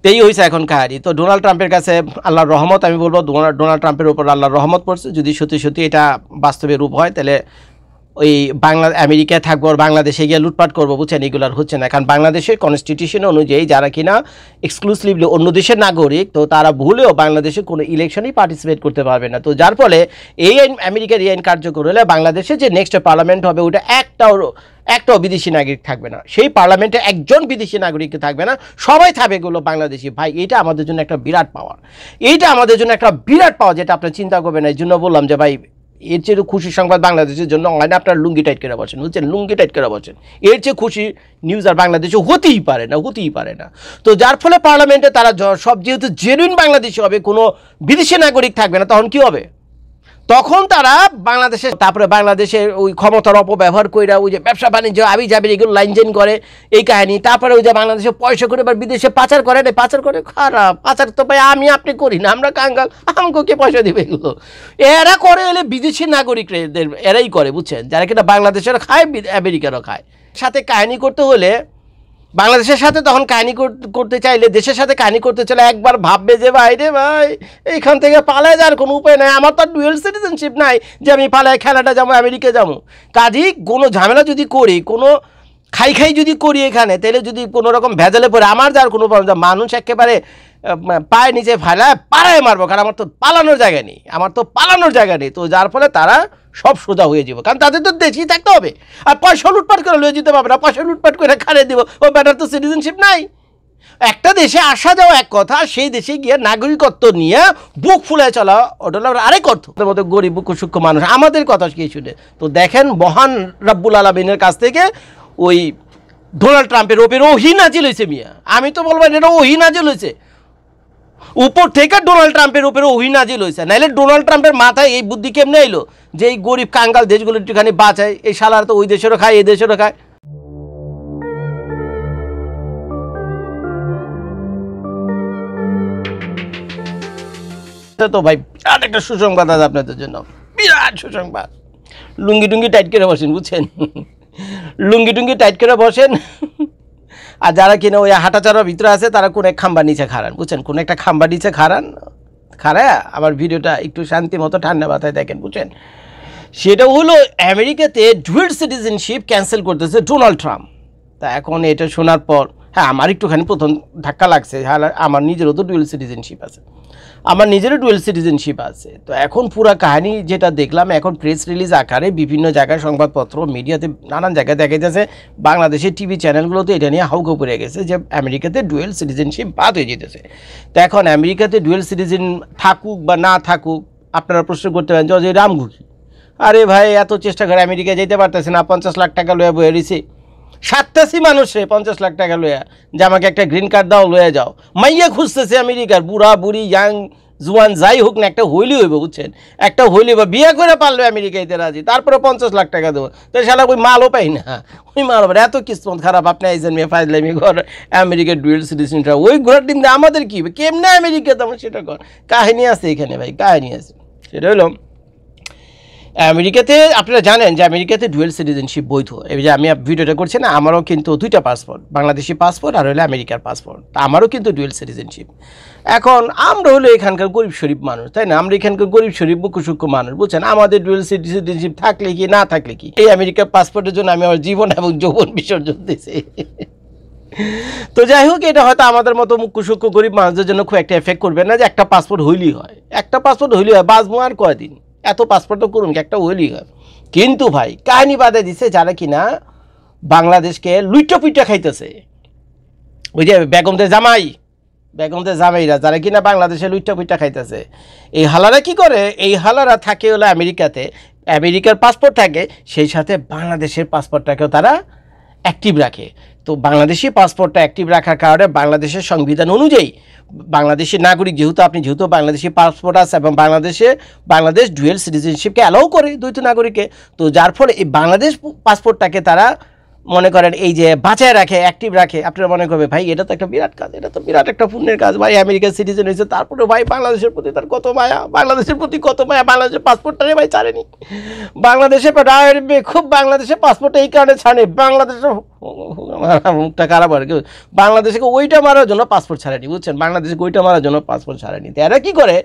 তো এই হয়েছে এখন কাহিনী। তো ডোনাল্ড ট্রাম্পের কাছে আল্লাহর রহমত, আমি বলবো ডোনাল্ড ট্রাম্পের উপর আল্লাহর রহমত পড়ছে। যদি সত্যি সত্যি এটা বাস্তবে রূপ হয় তাহলে ওই আমেরিকায় থাকবো আর বাংলাদেশে গিয়ে লুটপাট করবো, বুঝছেন, এগুলার হচ্ছে না। কারণ বাংলাদেশের কনস্টিটিউশন অনুযায়ী যারা কিনা এক্সক্লুসিভলি অন্য দেশের নাগরিক, তো তারা ভুলেও বাংলাদেশে কোনো ইলেকশনেই পার্টিসিপেট করতে পারবে না। তো যার ফলে এই আইন, আমেরিকার এই আইন কার্যকর হলে বাংলাদেশে যে নেক্সট পার্লামেন্ট হবে ওটা একটাও বিদেশি নাগরিক থাকবে না, সেই পার্লামেন্টে একজন বিদেশি নাগরিক থাকবে না, সবাই থাকবে এগুলো বাংলাদেশি। ভাই এটা আমাদের জন্য একটা বিরাট পাওয়ার, এইটা আমাদের জন্য একটা বিরাট পাওয়ার, যেটা আপনি চিন্তা করবেন। এই জন্য বললাম যে ভাই এর চেয়ে খুশি সংবাদ বাংলাদেশের জন্য হয় না। আপনার লুঙ্গি টাইট করে বসেন, বুঝছেন, লুঙ্গি টাইট করে বসেন, এর চেয়ে খুশি নিউজ আর বাংলাদেশে হতেই পারে না, হতেই পারে না। তো যার ফলে পার্লামেন্টে তারা সব যেহেতু জেনুইন বাংলাদেশি হবে, কোনো বিদেশি নাগরিক থাকবে না, তখন কি হবে? তখন তারা বাংলাদেশে, তারপরে বাংলাদেশের ওই ক্ষমতার অপব্যবহার করে ওই যে ব্যবসা বাণিজ্য আবি যাবি এগুলো লাইনজেন করে এই কাহিনী। তারপরে ওই যে বাংলাদেশে পয়সা করে এবার বিদেশে পাচার করে, পাচার করে খারাপ, পাচার তো ভাই আমি আপনি করি না, আমরা কাঙ্গাল, আমাকে কে পয়সা দেবে এগুলো? এরা করে এলে বিদেশি নাগরিকরা এরাই করে, বুঝছেন, যারা কিনা বাংলাদেশেরও খায় আমেরিকারও খায়। সাথে কাহিনী করতে হলে বাংলাদেশের সাথে তখন কাহিনী করতে চাইলে, দেশের সাথে কাহিনী করতে চাইলে একবার ভাববে যে ভাই রে ভাই এইখান থেকে পালায় যাওয়ার কোনো উপায় নাই, আমার তো আর ডুয়েল সিটিজেনশিপ নাই যে আমি পালায় খেলাটা যাবো আমেরিকা যাবো। কাজেই কোনো ঝামেলা যদি করি, কোনো খাই যদি করি এখানে, তাহলে যদি কোনো রকম ভেজালে পড়ে আমার যার কোনো প্রবলেম, মানুষ একেবারে পায়ে নিচে ফেলায় পাড়ায় মারবো, কারণ আমার তো পালানোর জায়গা নেই, তো যার ফলে তারা সব সোজা হয়ে যাবো, কারণ তাদের তো দেশেই থাকতে হবে। আর পয়সা লুটপাট করে লয়ে যেতে পারবে না, পয়সা লুটপাট করে খাড়িয়ে দিব, ওই ব্যাটার তো সিটিজেনশিপ নাই। একটা দেশে আসা যাওয়া এক কথা, সেই দেশে গিয়ে নাগরিকত্ব নিয়ে বুক ফুলে চলা ওটা আরেক অর্থ। ওদের মতো গরিব সূক্ষ্ম মানুষ আমাদের কথা কি শুনে। তো দেখেন মহান রব্বুল আলামিনের কাছ থেকে ওই ডোনাল্ড ট্রাম্পের ওপর ওহী নাজিল হয়েছে মিয়া, আমি তো বলবো এটা ওহী নাজিল হয়েছে উপর থেকে, ডোনাল্ড ট্রাম্পের উপরে ওহী নাজিল হয়েছে। নাইলে ডোনাল্ড ট্রাম্পের মাথায় এই বুদ্ধি কেমনে এলো যে এই গরিব কাঙ্গাল দেশগুলো একটুখানি বাঁচায়, এই শালার তো ওই দেশেরও খায় এই দেশেরও খায়। তো ভাই বিরাট একটা সুসংবাদ আছে আপনাদের জন্য, বিরাট সুসংবাদ। লুঙ্গি টুঙ্গি টাইট করে বসেন, বুঝছেন, লুঙ্গি টুঙ্গি টাইট করে বসেন। আর যারা কিনা ওই হাঁটাচারার ভিতরে আছে তারা কোনো এক খাম্বার নিচে খাড়ান, বুঝছেন, কোনো একটা খাম্বার নিচে খাড়ায় আমার ভিডিওটা একটু শান্তি মতো ঠান্ডা মাথায় দেখেন, বুঝছেন। সেটা হলো আমেরিকাতে ডুয়েল সিটিজেনশিপ ক্যান্সেল করতেছে ডোনাল্ড ট্রাম্প। তা এখন এটা শোনার পর হ্যাঁ আমার একটুখানি প্রথম ধাক্কা লাগছে, আমার নিজেরও তো ডুয়েল সিটিজেনশিপ আছে, তো এখন পুরো কাহিনী যেটা দেখলাম, এখন প্রেস রিলিজ আকারে বিভিন্ন জায়গায় সংবাদপত্র মিডিয়াতে নানান জায়গায় দেখা যাচ্ছে, বাংলাদেশের টিভি চ্যানেলগুলোতে এটা নিয়ে হাউকাউ পড়ে গেছে যে আমেরিকাতে ডুয়েল সিটিজেনশিপ বাদ হয়ে যেতেছে। তো এখন আমেরিকাতে ডুয়েল সিটিজেন থাকুক বা না থাকুক, আপনারা প্রশ্ন করতে পারেন যে রামঘুকি, আরে ভাই এত চেষ্টা করে আমেরিকায় যেতে পারতেছে না, 50 লাখ টাকা লয়ে বয়ে রয়েছে, 87 মানুষে 50 লাখ টাকা লইয়া যে আমাকে একটা গ্রিন কার্ড দাও লয়ে যাও, মাইয়া খুঁজতেছে আমেরিকার, বুড়া বুড়ি ইয়াং জুয়ান যাই হোক না, একটা হইলি হইব, বুঝছেন, একটা হইলি বা বিয়ে করে পারলে আমেরিকাইতে রাজি, তারপরে 50 লাখ টাকা দেবো, তো শালা ওই মালও পাই না, ওই মাল এত কিসমত খারাপ। আপনি আইসেন মেয়ে ফাইজলামি ঘর আমেরিকার ডুয়েল সিটিজেনটা, ওই ঘোরার দিন আমাদের কী কেমনে আমেরিকা তেমন সেটা কর, কাহিনী আছে এখানে ভাই, কাহিনী আছে। সেটা হলো আমেরিকাতে আপনারা জানেন যে আমেরিকাতে ডুয়েল সিটিজেনশিপ বৈধ। এই যে আমি ভিডিওটা করছি না, আমারও কিন্তু 2টা পাসপোর্ট, বাংলাদেশি পাসপোর্ট আর হলো আমেরিকার পাসপোর্ট, তা আমারও কিন্তু ডুয়েল সিটিজেনশিপ। এখন আমরা হলো এখানকার গরিব শরীফ মানুষ, তাই না, আমরা এখানকার গরিব শরীফ সূক্ষ্ম মানুষ, বুঝছেন, আমাদের ডুয়েল সিটিজেনশিপ থাকলে কি না থাকলে কি, এই আমেরিকার পাসপোর্টের জন্য আমি আমার জীবন এবং যৌবন বিসর্জন দিয়েছি। তো যাই হোক, এটা হয়তো আমাদের মতো মুখ্য সূক্ষ্ম গরিব মানুষদের জন্য খুব একটা এফেক্ট করবে না, যে একটা পাসপোর্ট হইলেই হয়, বাঁচবো আর কয়দিন, এত পাসপোর্ট তো করুন একটা হইলেই হয়। কিন্তু ভাই কাহিনী বাদে দিছে যারা কিনা বাংলাদেশকে লুইটা পুইটা খাইতেছে, ওই যে বেগমদের জামাইরা যারা কিনা বাংলাদেশে লুইটা পুইটা খাইতেছে, এই হালারা কি করে, এই হালারা থাকে হলো আমেরিকাতে, আমেরিকার পাসপোর্ট থাকে, সেই সাথে বাংলাদেশের পাসপোর্টটাকেও তারা অ্যাক্টিভ রাখে। তো বাংলাদেশি পাসপোর্টটা অ্যাক্টিভ রাখার কারণে বাংলাদেশের সংবিধান অনুযায়ী বাংলাদেশের নাগরিক যেহেতু বাংলাদেশি পাসপোর্ট আছে এবং বাংলাদেশ ডুয়েল সিটিজেনশিপকে অ্যালাউ করে দ্বৈত নাগরিককে, তো যার ফলে এই বাংলাদেশ পাসপোর্টটাকে তারা মনে করেন এই যে বাঁচায় রাখে, অ্যাক্টিভ রাখে, আপনারা মনে করবে ভাই এটা তো একটা বিরাট কাজ, এটা তো বিরাট একটা পুণ্যের কাজ ভাই। আমেরিকার সিটিজেন হয়েছে, তারপরে ভাই বাংলাদেশের প্রতি তার কত মায়া, বাংলাদেশের প্রতি কত মায়া, বাংলাদেশের পাসপোর্টটা ভাই ছাড়েনি, বাংলাদেশে খুব বাংলাদেশের পাসপোর্টটা এই কারণে ছাড়ে, বাংলাদেশের মুখটা খারাপ আর কি, বাংলাদেশকে ওইটা মারার জন্য পাসপোর্ট ছাড়েনি, বুঝছেন, বাংলাদেশকে ওইটা মারার জন্য পাসপোর্ট ছাড়েনি। তো এরা কী করে,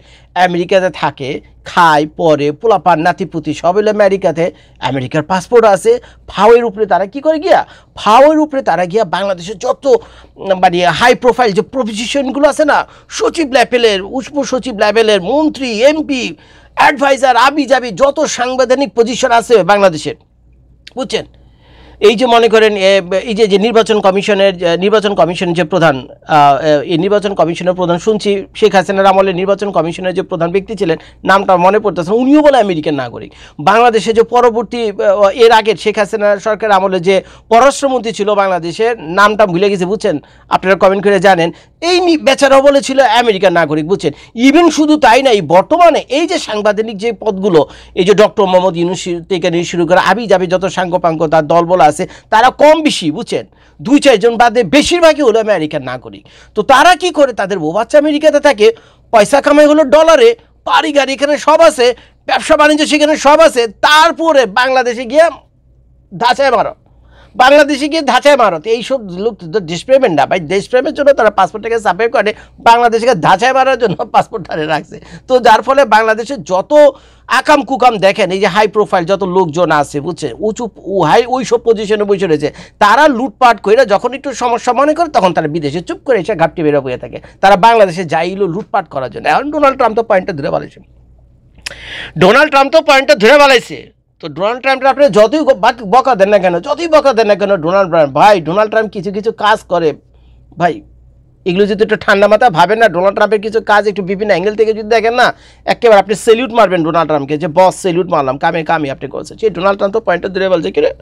আমেরিকাতে থাকে, খায়, পরে পোলাপান নাতিপুতি সব এলো আমেরিকাতে, আমেরিকার পাসপোর্ট আছে, ফাওয়ের উপরে তারা কি করে গিয়া, ফাওয়ের উপরে তারা গিয়া বাংলাদেশের যত মানে হাই প্রোফাইল যে প্রপোজিশনগুলো আছে না, সচিব লেভেলের, উপ সচিব লেভেলের, মন্ত্রী, এমপি, অ্যাডভাইজার, আবি যাবি যত সাংবিধানিক পজিশন আছে বাংলাদেশের, বুঝছেন, এই যে মনে করেন এই যে নির্বাচন কমিশনের যে প্রধান, এই নির্বাচন কমিশনের প্রধান শুনছি শেখ হাসিনার আমলে নির্বাচন কমিশনের যে প্রধান ব্যক্তি ছিলেন, নামটা মনে পড়তেছে, উনিও বলে আমেরিকান নাগরিক। বাংলাদেশে যে পরবর্তী এর আগের শেখ হাসিনার সরকারের আমলে যে পররাষ্ট্রমন্ত্রী ছিল বাংলাদেশের, নামটা ভুলে গেছে, বুঝছেন, আপনারা কমেন্ট করে জানেন, এই বেচারাও বলেছিল আমেরিকান নাগরিক, বুঝছেন। ইভেন শুধু তাই না, এই বর্তমানে এই যে সাংবিধানিক যে পদগুলো, এই যে ডক্টর মোহাম্মদ ইউনূস থেকে নিয়ে শুরু করে আবি যাবি যত সাংগপাঙ্গ তার দলবল আছে, তারা কম বেশি, বুঝছেন, 2-4 জন বাদে বেশিরভাগই হলো আমেরিকান নাগরিক। তো তারা কি করে, তাদের বউ বাচ্চা আমেরিকাতে থাকে, পয়সা কামাই হলো ডলারে, বাড়ি গাড়ি এখানে সব আছে, ব্যবসা বাণিজ্য সেখানে সব আছে, তারপরে বাংলাদেশে গিয়ে ধাঁচায় মারো, বাংলাদেশে গিয়ে ধাঁচায় মারো। এইসব লোক দেশপ্রেমের না ভাই, দেশপ্রেমের জন্য তারা পাসপোর্টটাকে সাপোর্ট করে, বাংলাদেশকে ধাঁচায় মারার জন্য পাসপোর্ট ধারে রাখছে। তো যার ফলে বাংলাদেশে যত আকাম কুকাম দেখেন, এই যে হাই প্রোফাইল যত লোকজন আছে, বুঝছে, উঁচু হাই ওই সব পজিশনে বসে রয়েছে, তারা লুটপাট করে যখন একটু সমস্যা মনে করে তখন তারা বিদেশে চুপ করে এসে ঘাপটি বেরো বয়ে থাকে, তারা বাংলাদেশে যাইলো লুটপাট করার জন্য। এখন ডোনাল্ড ট্রাম্প তো পয়েন্টটা ধরে বলেছে, তো ডোনাল্ড ট্রাম্পের আপনি যতই বকা দেন না কেন, ডোনাল্ড ট্রাম্প কিছু কিছু কাজ করে ভাই, এগুলো যদি একটু ঠান্ডা মাথা ভাবেন না, ডোনাল্ড ট্রাম্পের কিছু কাজ একটু বিভিন্ন অ্যাঙ্গেল থেকে যদি দেখেন না, একেবারে আপনি সেলিউট মারবেন ডোনাল্ড ট্রাম্পকে, যে বস সেলিউট মারলাম, কামে আপনি করছেন। সেই ডোনাল্ড ট্রাম্প তো পয়েন্টটা ধরে বলছে কি রে,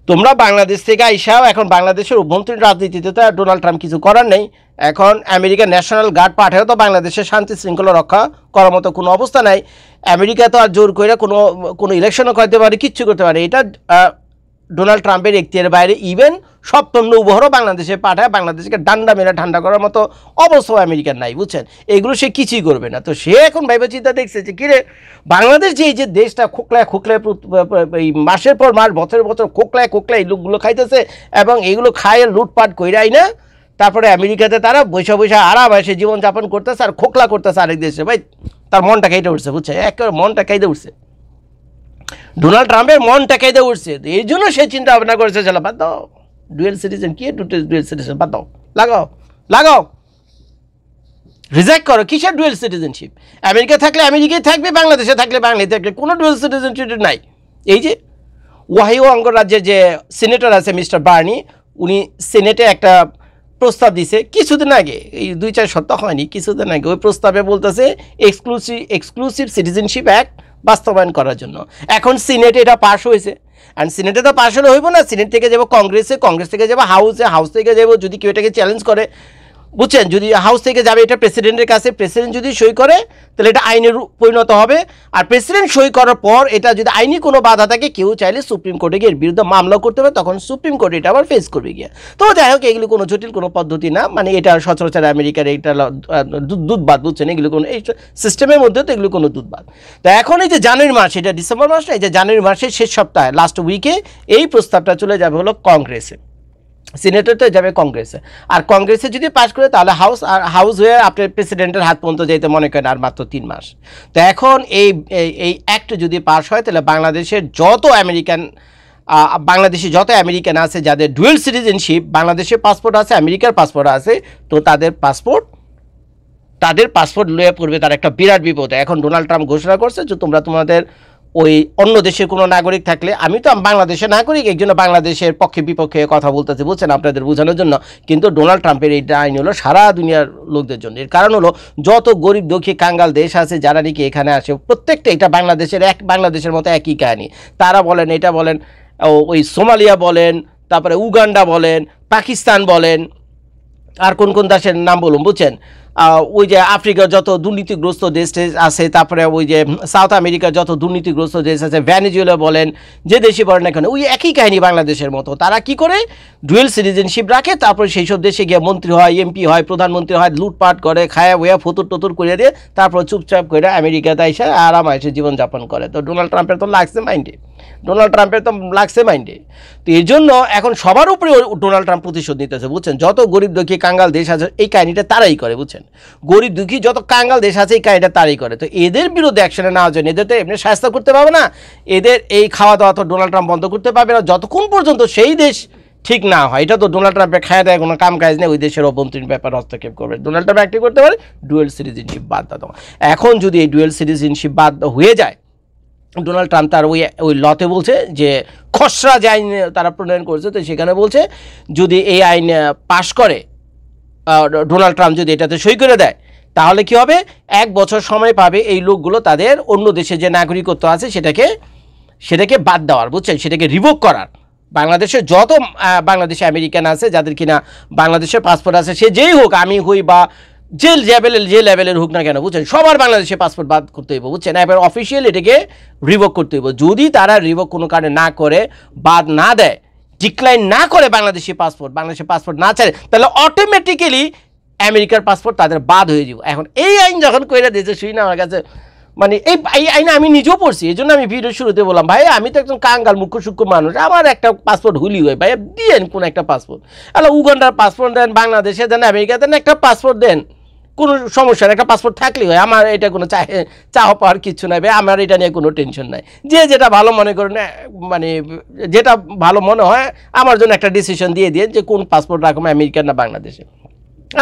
তোমরা বাংলাদেশ থেকে আইসাও, এখন বাংলাদেশের অভ্যন্তরীণ রাজনীতিতে তো ডোনাল্ড ট্রাম্প কিছু করার নেই, এখন আমেরিকার ন্যাশনাল গার্ড পাঠাও তো বাংলাদেশের শান্তি শৃঙ্খলা রক্ষা করার মতো কোনো অবস্থা নাই। আমেরিকা তো আর জোর করে কোনো ইলেকশনও করতে পারে, কিচ্ছু করতে পারে, এটা ডোনাল্ড ট্রাম্পের এখতিয়ারের বাইরে। ইভেন সপ্তম নৌবহরও বাংলাদেশে পাঠায়, বাংলাদেশকে ডান্ডা মেরে ঠান্ডা করার মতো অবস্থাও আমেরিকার নাই, বুঝছেন, এগুলো সে কিছুই করবে না। তো সে এখন ভাইবা চিন্তা দেখছে যে কিরে, বাংলাদেশ যে এই যে দেশটা খোকলায় এই মাসের পর মাস, বছরের বছর খোকলায় এই লোকগুলো খাইতেছে, এবং এইগুলো খায় লুটপাট কইরাই না, তারপরে আমেরিকাতে তারা বৈশা আরামে জীবনযাপন করতেছে আর খোকলা করতেছে আরেক দেশে, ভাই তার মনটা কেটে উঠছে, বুঝছে, একেবারে মনটা কেটে উঠছে, ডোনাল্ড ট্রাম্পের মনটা কেটে উঠছে। এই জন্য সে চিন্তা ভাবনা করেছে, চলো বাদ দাও, ডুয়েল সিটিজেন কি, ডুয়েল সিটিজেন বাদ দাও, লাগাও রিজেক্ট করো, কিসের ডুয়েল সিটিজেনশিপ, আমেরিকা থাকলে আমেরিকায় থাকবে, বাংলাদেশে থাকলে বাংলাদেশে থাকলে, কোনো ডুয়েল সিটিজেনশিপ নাই। এই যে ওহাইও অঙ্গরাজ্যের যে সিনেটর আছে মিস্টার বার্নি, উনি সিনেটে একটা প্রস্তাব দিছে কিছুদিন আগে, এই 2-4 সপ্তাহ হয়নি, কিছুদিন আগে, ওই প্রস্তাবে বলতেছে এক্সক্লুসিভ সিটিজেনশিপ অ্যাক্ট বাস্তবায়ন করার জন্য। এখন সিনেটে এটা পাস হয়েছে, অ্যান্ড সিনেটে তো পাস হলে হইব না, সিনেট থেকে যাবো কংগ্রেসে, কংগ্রেস থেকে যাবো হাউসে, হাউস থেকে যাবো যদি কেউ এটাকে চ্যালেঞ্জ করে, বুঝছেন, যদি হাউস থেকে যাবে এটা প্রেসিডেন্টের কাছে, প্রেসিডেন্ট যদি সই করে তাহলে এটা আইনের পরিণত হবে, আর প্রেসিডেন্ট সই করার পর এটা যদি আইনি কোনো বাধা থাকে, কেউ চাইলে সুপ্রিম কোর্টে গিয়ে এর বিরুদ্ধে মামলা করতে হবে, তখন সুপ্রিম কোর্ট এটা আবার ফেস করবে গিয়ে। তো যাই হোক, এগুলো কোনো জটিল কোনো পদ্ধতি না, মানে এটা সচরাচর আমেরিকার এইটা দুধবাদ, বুঝছেন, এগুলো কোনো এই সিস্টেমের মধ্যে তো এগুলো কোনো দুধবাদ। তো এখন এই যে জানুয়ারি মাস, এটা ডিসেম্বর মাস না, এই যে জানুয়ারি মাসের শেষ সপ্তাহে লাস্ট উইকে এই প্রস্তাবটা চলে যাবে হলো কংগ্রেসে, সিনেটর তো যাবে কংগ্রেসে, আর কংগ্রেসে যদি পাস করে তাহলে হাউস হয়ে আপনার প্রেসিডেন্টের হাত পর্যন্ত যেতে মনে করেন আর মাত্র 3 মাস। তো এখন এই অ্যাক্ট যদি পাস হয় তাহলে বাংলাদেশে যত আমেরিকান আছে যাদের ডুয়েল সিটিজেনশিপ, বাংলাদেশের পাসপোর্ট আছে, আমেরিকার পাসপোর্ট আছে, তো তাদের পাসপোর্ট লয়ে পড়বে তার একটা বিরাট বিপদ। এখন ডোনাল্ড ট্রাম্প ঘোষণা করছে যে তোমরা তোমাদের ওই অন্য দেশের কোনো নাগরিক থাকলে, আমি তো বাংলাদেশের নাগরিক, এই জন্য বাংলাদেশের পক্ষে বিপক্ষে কথা বলতেছি, বুঝছেন, আপনাদের বোঝানোর জন্য, কিন্তু ডোনাল্ড ট্রাম্পের এই আইন হলো সারা দুনিয়ার লোকদের জন্য। এর কারণ হলো যত গরিব দুঃখী কাঙ্গাল দেশ আছে যারা নাকি এখানে আসে, প্রত্যেকটা এটা বাংলাদেশের মতো একই কাহিনী। তারা বলেন, এটা বলেন, ওই সোমালিয়া বলেন, তারপরে উগান্ডা বলেন, পাকিস্তান বলেন, আর কোন দেশের নাম বলুন, বুঝছেন, ওই যে আফ্রিকার যত দুর্নীতিগ্রস্ত দেশ আছে, তারপরে ওই যে সাউথ আমেরিকার যত দুর্নীতিগ্রস্ত দেশ আছে, ভেনেজুয়েলা বলেন, যে দেশে বলেন না কেন, ওই একই কাহিনী বাংলাদেশের মতো। তারা কি করে ডুয়েল সিটিজেনশিপ রাখে, তারপরে সেই সব দেশে গিয়ে মন্ত্রী হয়, এমপি হয়, প্রধানমন্ত্রী হয়, লুটপাট করে, খায়া বইয়া ফতুর টতুর করে দিয়ে তারপর চুপচাপ করে আমেরিকাতে এসে আরাম এসে জীবনযাপন করে। তো ডোনাল্ড ট্রাম্পের তো লাগছে মাইন্ডে, তো এই জন্য এখন সবার উপরে ডোনাল্ড ট্রাম্প প্রতিশোধ নিতেছে, বুঝছেন। যত গরিব দুঃখী কাঙ্গাল দেশ আছে এই কাহিনীটা তারাই করে, বুঝছেন। গরিব দুঃখী যত কাঙ্গাল দেশ আছে এই কাহিনীটা তারাই করে। তো এদের বিরুদ্ধে অ্যাকশনে নেওয়ার জন্য, এদের তো এমনি শাস্তি করতে পারবে না, এদের এই খাওয়া দাওয়া তো ডোনাল্ড ট্রাম্প বন্ধ করতে পারবে না যতক্ষণ পর্যন্ত সেই দেশ ঠিক না হয়। এটা তো ডোনাল্ড ট্রাম্পের খায় দেয় কোনো কাম কাজ নেই, ওই দেশের অভ্যন্তরীণ ব্যাপার হস্তক্ষেপ করবে। ডোনাল্ড ট্রাম্প অ্যাক্টিভ করতে পারে ডুয়েল সিটিজেনশিপ বাদ দেওয়া। এখন যদি এই ডুয়েল সিটিজেনশিপ বাদ হয়ে যায়, ডোনাল্ড ট্রাম্প তার ওই লতে বলছে যে খসড়া যে আইন তারা প্রণয়ন করেছে, তো সেখানে বলছে যদি এই আইন পাশ করে ডোনাল্ড ট্রাম্প যদি এটাতে সই করে দেয়, তাহলে কি হবে, 1 বছর সময় পাবে এই লোকগুলো তাদের অন্য দেশে যে নাগরিকত্ব আছে সেটাকে বাদ দেওয়ার, বুঝছেন, সেটাকে রিভোক করার। বাংলাদেশের যত বাংলাদেশে আমেরিকান আছে যাদের কিনা বাংলাদেশের পাসপোর্ট আছে, সে যেই হোক, আমি হই বা যে লেভেলের হোক না কেন, বুঝছেন, সবার বাংলাদেশে পাসপোর্ট বাদ করতে হইব, বুঝছেন। এবার অফিসিয়াল এটাকে রিভোক করতে হইব। যদি তারা রিভোক কোনো কারণে না করে, বাদ না দেয়, ডিক্লাইন না করে বাংলাদেশের পাসপোর্ট না ছাড়ে, তাহলে অটোমেটিক্যালি আমেরিকার পাসপোর্ট তাদের বাদ হয়ে যাব। এখন এই আইন যখন কইরা দিয়েছে, শুই না আমার কাছে মানে এই আইনে আমি নিজেও পড়ছি, এই জন্য আমি ভিডিও শুরুতে বললাম, ভাই আমি তো একজন কাঙ্গাল মুখ্য সূক্ষ্ম মানুষ, আমার একটা পাসপোর্ট হুলি হয়, ভাই দিয়েন কোন একটা পাসপোর্ট, আলো উগান্ডার পাসপোর্ট দেন, বাংলাদেশে দেন, আমেরিকা দেন, একটা পাসপোর্ট দেন, কোনো সমস্যা নেই, একটা পাসপোর্ট থাকলেই হয়। আমার এটা কোনো চাওয়া পাওয়ার কিছু নাই ভাই, আমার এটা নিয়ে কোনো টেনশন নাই। যে যেটা ভালো মনে করেন, মানে যেটা ভালো মনে হয় আমার জন্য একটা ডিসিশন দিয়ে যে কোন পাসপোর্ট রাখবো, আমেরিকার না বাংলাদেশে,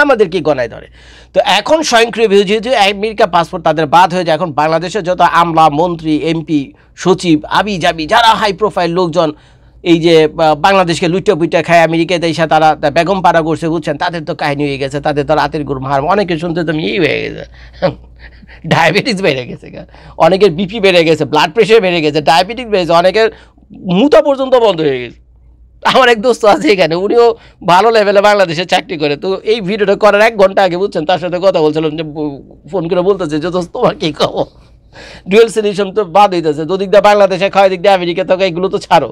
আমাদের কি গণায় ধরে। তো এখন স্বয়ংক্রিয়ভাবে যেহেতু আমেরিকা পাসপোর্ট তাদের বাদ হয়ে যায়, এখন বাংলাদেশে যত আমলা, মন্ত্রী, এমপি, সচিব, আবি জাবি যারা হাই প্রোফাইল লোকজন এই যে বাংলাদেশকে লুইটা খায় আমেরিকাতে এসে তারা বেগম পাড়া করছে, বুঝছেন, তাদের তো কাহিনী হয়ে গেছে, তাদের তো রাতের ঘুম হার, অনেকে শুনতে তো ইয়ে হয়ে গেছে, ডায়াবেটিস বেড়ে গেছে, অনেকের বিপি বেড়ে গেছে, ব্লাড প্রেশার বেড়ে গেছে, ডায়াবেটিস বেড়েছে, অনেকের মুতা পর্যন্ত বন্ধ হয়ে গেছে। আমার এক দোস্ত আছে এখানে, উনিও ভালো লেভেলে বাংলাদেশে চাকরি করে। তো এই ভিডিওটা করার 1 ঘন্টা আগে, বুঝছেন, তার সাথে কথা বলছিলাম, যে ফোন করে বলতেছে যে দোস্ত তোমার কী খবর, ডুয়েল সিটিজেনশিপ তো বাদ হইতেছে, দুদিক দিয়ে বাংলাদেশে খাওয়া, দিক দিয়ে আমেরিকা, তো এগুলো তো ছাড়ো।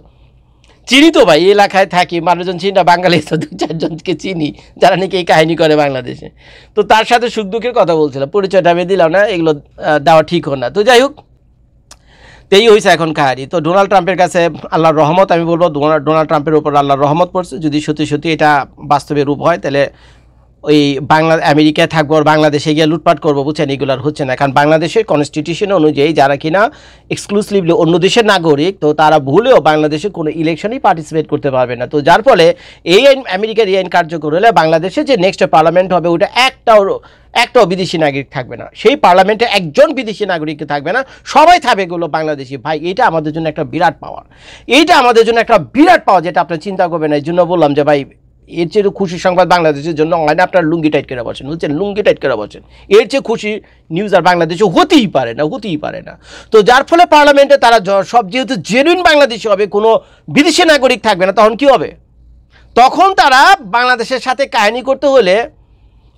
চিনি তো ভাই, এই এলাকায় থাকি, মানুষজন চিনি না, বাঙালি তো 2-4জনকে চিনি যারা নাকি এই কাহিনী করে বাংলাদেশে। তো তার সাথে সুখ দুঃখের কথা বলছিলাম, পরিচয়টা আমি দিলাম না, এগুলো দেওয়া ঠিক হয় না। তো যাই হোক, এই হয়েছে এখন কাহিনী। তো ডোনাল্ড ট্রাম্পের কাছে আল্লাহর রহমত, আমি বলবো ডোনাল্ড ট্রাম্পের উপর আল্লাহর রহমত পড়ছে। যদি সত্যি এটা বাস্তবে রূপ হয়, তাহলে ওই আমেরিকায় থাকবো আর বাংলাদেশে গিয়ে লুটপাট করবো, বুঝছেন, এগুলো আর হচ্ছে না। কারণ বাংলাদেশের কনস্টিটিউশন অনুযায়ী যারা কিনা এক্সক্লুসিভলি অন্য দেশের নাগরিক, তো তারা ভুলেও বাংলাদেশে কোনো ইলেকশনেই পার্টিসিপেট করতে পারবে না। তো যার ফলে এই আইন, আমেরিকার এই আইন কার্যকর হলে বাংলাদেশে যে নেক্সট পার্লামেন্ট হবে, ওটা একটাও বিদেশি নাগরিক থাকবে না, সেই পার্লামেন্টে একজন বিদেশি নাগরিক থাকবে না, সবাই থাকবে এগুলো বাংলাদেশি। ভাই এটা আমাদের জন্য একটা বিরাট পাওয়ার, যেটা আপনি চিন্তা করবেন না। এই জন্য বললাম যে ভাই, এর চেয়ে খুশি সংবাদ বাংলাদেশের জন্য হয় না, আপনার লুঙ্গি টাইট করে বসেন, বুঝছেন, লুঙ্গি টাইট করে বসেন, এর চেয়ে খুশি নিউজ আর বাংলাদেশে হতেই পারে না। তো যার ফলে পার্লামেন্টে তারা সব যেহেতু জেনুইন বাংলাদেশি হবে, কোনো বিদেশি নাগরিক থাকবে না, তখন কি হবে, তখন তারা বাংলাদেশের সাথে কাহিনী করতে হলে,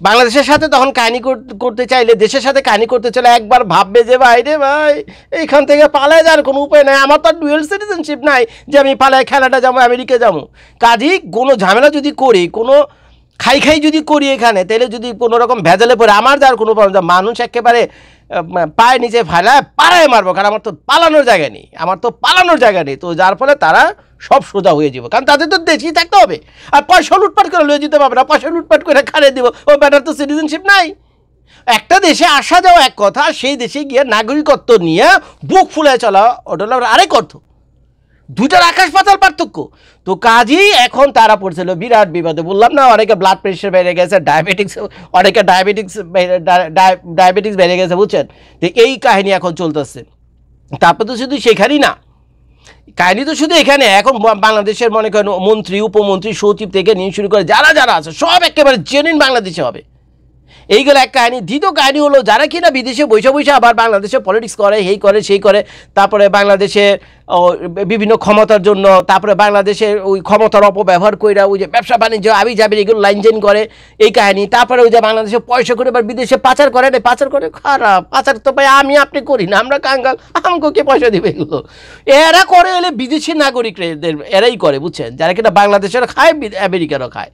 বাংলাদেশের সাথে তখন কাহিনী করতে চাইলে, দেশের সাথে কাহিনী করতে চাইলে একবার ভাববে যে ভাই রে ভাই, এইখান থেকে পালায় যাওয়ার কোনো উপায় নাই, আমার তো আর ডুয়েল সিটিজেনশিপ নাই যে আমি পালায় খেলাটা যাবো, আমেরিকা যাবো। কাজেই কোনো ঝামেলা যদি করি, কোনো খাই যদি করি এখানে, তাহলে যদি কোনো রকম ভেজালে পড়ে, আমার যার কোনো প্রবলেম, মানুষ একেবারে পায়ে নিচে ফেলায় পাড়ায় মারবো, কারণ আমার তো পালানোর জায়গা নেই। তো যার ফলে তারা সব সোজা হয়ে যাবো, কারণ তাদের তো দেশেই থাকতে হবে, আর পয়সা লুটপাট করে লয়ে যেতে পারবে না, পয়সা লুটপাট করে খাড়িয়ে দিব, ও ব্যাটার তো সিটিজেনশিপ নাই। একটা দেশে আসা যাওয়া এক কথা, সেই দেশে গিয়ে নাগরিকত্ব নিয়ে বুক ফুলে চলা ওটা হলো আরেক অর্থ, দুইটার আকাশ পাতাল পার্থক্য। তো কাজেই এখন তারা পড়ছিল বিরাট বিপদে, বললাম না, অনেকে ব্লাড প্রেশার বেড়ে গেছে, ডায়াবেটিক্স বেড়ে গেছে, বুঝছেন। তো এই কাহিনী এখন চলতেছে। তারপর তো শুধু সেখানেই না, কাহিনী তো শুধু এখানে, এখন বাংলাদেশের মনে করেন মন্ত্রী, উপমন্ত্রী, সচিব থেকে নিয়ে শুরু করে যারা আছে সব একেবারে জেনুইন বাংলাদেশে হবে। এইগুলো এক কাহিনী। দ্বিতীয় কাহিনী হলো যারা কিনা বিদেশে বৈশা বৈশা আবার বাংলাদেশে পলিটিক্স করে, এই করে সেই করে, তারপরে বাংলাদেশে বিভিন্ন ক্ষমতার জন্য, তারপরে বাংলাদেশের ওই ক্ষমতার অপব্যবহার করে ওই যে ব্যবসা বাণিজ্য আবি যাবি এগুলো লাইনজেন করে, এই কাহিনী। তারপরে ওই যে বাংলাদেশে পয়সা করে এবার বিদেশে পাচার করে, পাচার করে খারাপ, পাচার তো ভাই আমি আপনি করি না, আমরা কাঙ্গাল, আমাকে কে পয়সা দেবে এগুলো? এরা করে হলে বিদেশি নাগরিকরা এরাই করে, বুঝছেন, যারা কিনা বাংলাদেশের খায় আমেরিকারও খায়।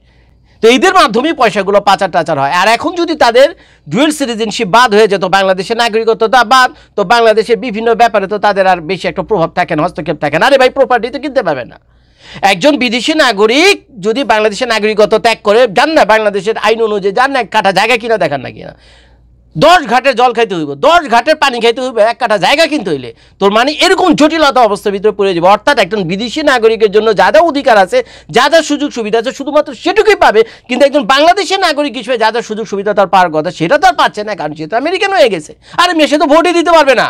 তো এদের মাধ্যমেই পয়সাগুলো পাচার টাচার হয়। আর এখন যদি তাদের ডুয়েল সিটিজেনশিপ বাদ হয়ে যেত, বাংলাদেশের নাগরিকত্বতা বাদ, তো বাংলাদেশের বিভিন্ন ব্যাপারে তো তাদের আর বেশি একটা প্রভাব থাকে না, হস্তক্ষেপ থাকে না। আরে ভাই প্রপার্টি তো কিনতে পারবে না। একজন বিদেশি নাগরিক যদি বাংলাদেশের নাগরিকত্ব ত্যাগ করে যান না, বাংলাদেশের আইন অনুযায়ী যান না, এক কাঠা জায়গা কিনা দেখান না কিনা, 10 ঘাটের জল খাইতে হইব, 10 ঘাটের পানি খাইতে হইবে, এক কাঠা জায়গা কিনতে হইলে, তোর মানে এরকম জটিলতা অবস্থার ভিতরে পড়ে যাবে। অর্থাৎ একজন বিদেশি নাগরিকের জন্য যা যা অধিকার আছে, যা যা সুযোগ সুবিধা আছে, শুধুমাত্র সেটুকুই পাবে। কিন্তু একজন বাংলাদেশের নাগরিক হিসেবে যা যা সুযোগ সুবিধা তার পাওয়ার কথা সেটা তো আর পাচ্ছে না, কারণ সে তো আমেরিকান হয়ে গেছে। আর সে তো ভোটই দিতে পারবে না।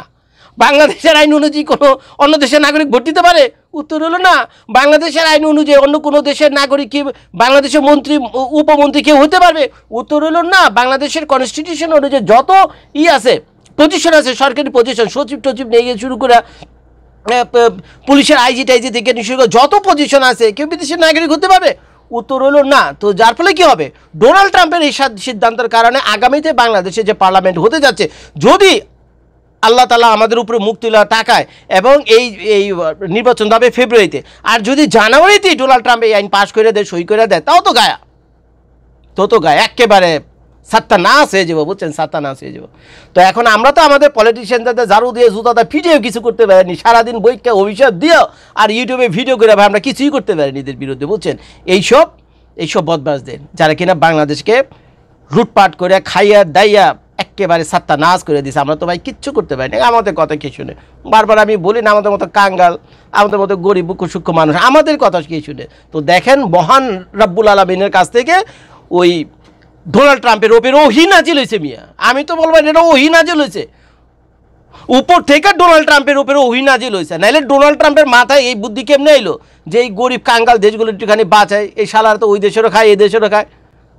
বাংলাদেশের আইন অনুযায়ী কোনো অন্য দেশের নাগরিক ভোট দিতে পারে? উত্তর হলো না। বাংলাদেশের আইন অনুযায়ী অন্য কোনো দেশের নাগরিক কি বাংলাদেশের মন্ত্রী উপমন্ত্রী কেউ হতে পারবে? উত্তর হলো না। বাংলাদেশের কনস্টিটিউশন অনুযায়ী যত আছে পজিশন আছে, সরকারি পজিশন, সচিব টচিব নিয়ে গিয়ে শুরু করে পুলিশের আইজি টাইজি থেকে শুরু করে যত পজিশন আছে, কেউ বিদেশের নাগরিক হতে পারবে? উত্তর হলো না। তো যার ফলে কি হবে, ডোনাল্ড ট্রাম্পের এই সিদ্ধান্তের কারণে আগামীতে বাংলাদেশে যে পার্লামেন্ট হতে যাচ্ছে, যদি আল্লাহ তালা আমাদের উপরে মুখ তুলা টাকায় এবং এই নির্বাচন হবে ফেব্রুয়ারিতে, আর যদি জানুয়ারিতেই ডোনাল্ড ট্রাম্প এই আইন পাশ করে দেয়, সই করে দেয়, তাও তো গায়া, তো গায়া একেবারে সাত্তা নাশ হয়ে যাবো, বুঝছেন, সাত্তা নাশ হয়ে যাবো। তো এখন আমরা তো আমাদের পলিটিশিয়ানদের ঝাড়ু দিয়ে জুতাটা ফিটেও কিছু করতে পারিনি, সারাদিন বইকে অভিশাপ দিও আর ইউটিউবে ভিডিও করে ভাই আমরা কিছুই করতে পারিনি এদের বিরুদ্ধে, বুঝছেন। এইসব বদমাশদের যারা কিনা বাংলাদেশকে লুটপাট করে খাইয়া দাইয়া একেবারে সাত্তা নাশ করে দিছে, আমরা তো ভাই কিচ্ছু করতে পারি না। আমাদের কথা কি শুনে? বারবার আমি বলি না, আমাদের মতো কাঙ্গাল, আমাদের মতো গরিব সূক্ষ্ম মানুষ আমাদের কথা কি শুনে? তো দেখেন মহান রব্বুল আলামিনের কাছ থেকে ওই ডোনাল্ড ট্রাম্পের ওপরে ওহী নাজিল হয়েছে মিয়া। আমি তো বলবো এটা ওহী নাজিল হয়েছে, উপর থেকে ডোনাল্ড ট্রাম্পের উপরে ওহী নাজিল হয়েছে। নাইলে ডোনাল্ড ট্রাম্পের মাথায় এই বুদ্ধি কেমনে এলো যে এই গরিব কাঙ্গাল দেশগুলো একটুখানি বাঁচায়? এই শালার তো ওই দেশেরও খায়, এই দেশেরও খায়,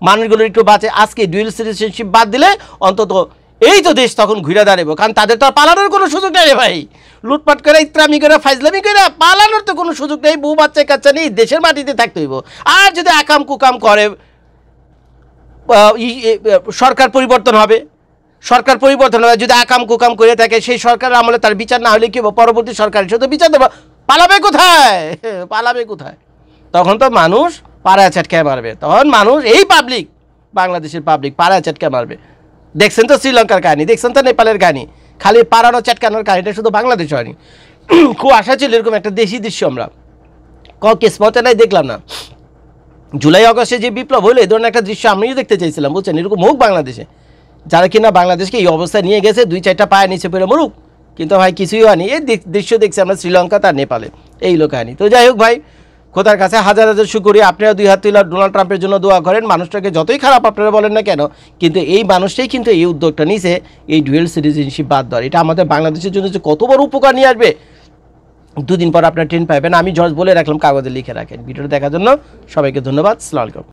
মানুষগুলো একটু বাঁচে। আজকে ডুয়েল সিটিজেনশিপ বাদ দিলে অন্তত এই তো দেশ তখন ঘুরে দাঁড়াবো, কারণ তাদের তো আর পালানোর কোনো সুযোগ নেই রে ভাই। লুটপাট করে, ইত্রামি করে, ফাইজলামি করে পালানোর তো কোনো সুযোগ নেই। বউ বাচ্চা কাচ্চা নেই, দেশের মাটিতে থাকতে হইব। আর যদি আকাম কুকাম করে, সরকার পরিবর্তন হবে, যদি আকাম কুকাম করে থাকে, সেই সরকারের আমলে তার বিচার না হলে কি পরবর্তী সরকার এসে তো বিচার দেবো। পালাবে কোথায়? তখন তো মানুষ পাড়ায় চাটকায় মারবে, তখন মানুষ এই পাবলিক, বাংলাদেশের পাবলিক পাড়ায় চাটকায় মারবে। দেখছেন তো শ্রীলঙ্কার কাহিনী, দেখছেন তো নেপালের কাহিনী, খালি পাড়ানো চাটকানোর কাহিনীটা শুধু বাংলাদেশ হয়নি। খুব আশা ছিল এরকম একটা দেশি দৃশ্য আমরা কিসমতে নাই, দেখলাম না। জুলাই আগস্টে যে বিপ্লব হলো, এই ধরনের একটা দৃশ্য আমিও দেখতে চাইছিলাম, বুঝছেন, এরকম হোক বাংলাদেশে। যারা কিনা বাংলাদেশকে এই অবস্থায় নিয়ে গেছে, 2-4টা পায়ে নিচে পড়ে মরুক, কিন্তু ভাই কিছুই হয়নি। এই দৃশ্য দেখছি আমরা শ্রীলঙ্কা তার নেপালে, এই লোক কাহিনী। তো যাই হোক ভাই, খোদার কাছে হাজার হাজার শুকরিয়া, আপনারা 2 হাত তুলে ডোনাল্ড ট্রাম্পের জন্য দোয়া করেন। মানুষটাকে যতই খারাপ আপনারা বলেন না কেন, কিন্তু এই মানুষটাই কিন্তু এই উদ্যোগটা নিয়েছে, এই ডুয়েল সিটিজেনশিপ বাদ দেওয়ার। এটা আমাদের বাংলাদেশের জন্য যে কত বড় উপকার নিয়ে আসবে, 2 দিন পর আপনার ট্রেন পাবেন। আমি জজ বলে রাখলাম, কাগজে লিখে রাখেন। ভিডিওটা দেখার জন্য সবাইকে ধন্যবাদ। আসসালামু আলাইকুম।